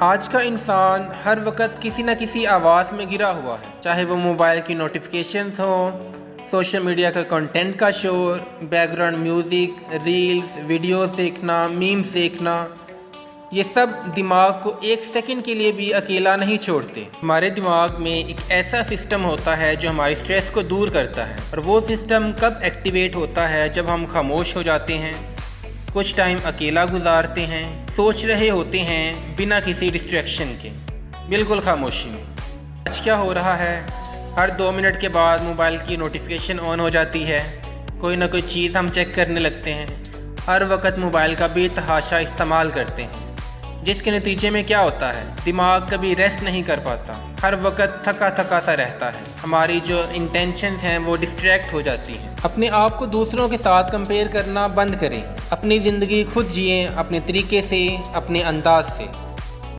آج کا انسان ہر وقت کسی نہ کسی آواز میں گرا ہوا ہے، چاہے وہ موبائل کی نوٹیفیکیشنز ہوں، سوشل میڈیا کا کنٹینٹ کا شور، back ground music, reels, videos دیکھنا، میمز دیکھنا، یہ سب دماغ کو ایک سیکنڈ کے لیے بھی اکیلا نہیں چھوڑتے۔ ہمارے دماغ میں ایک ایسا سسٹم ہوتا ہے جو ہماری سٹریس کو دور کرتا ہے، اور وہ سسٹم کب ایکٹیویٹ ہوتا ہے؟ جب ہم خاموش ہو جاتے ہیں، کچھ ٹائم اکیلا گزارتے ہیں، سوچ رہے ہوتے ہیں بنا کسی ڈسٹریکشن کے، بالکل خاموشی میں۔ آج کیا ہو رہا ہے؟ ہر 2 منٹ کے بعد موبائل کی نوٹیفیکیشن آن ہو جاتی ہے، کوئی نہ کوئی چیز ہم چیک کرنے لگتے ہیں، ہر وقت موبائل کا بے تحاشا استعمال کرتے ہیں، جس کے نتیجے میں کیا ہوتا ہے؟ دماغ کبھی ریسٹ نہیں کر پاتا، ہر وقت تھکا تھکا سا رہتا ہے، ہماری جو انٹینشنز ہیں وہ ڈسٹریکٹ ہو جاتی ہیں۔ اپنے آپ کو دوسروں کے ساتھ کمپیئر کرنا بند کریں، اپنی زندگی خود جئیں، اپنے طریقے سے، اپنے انداز سے۔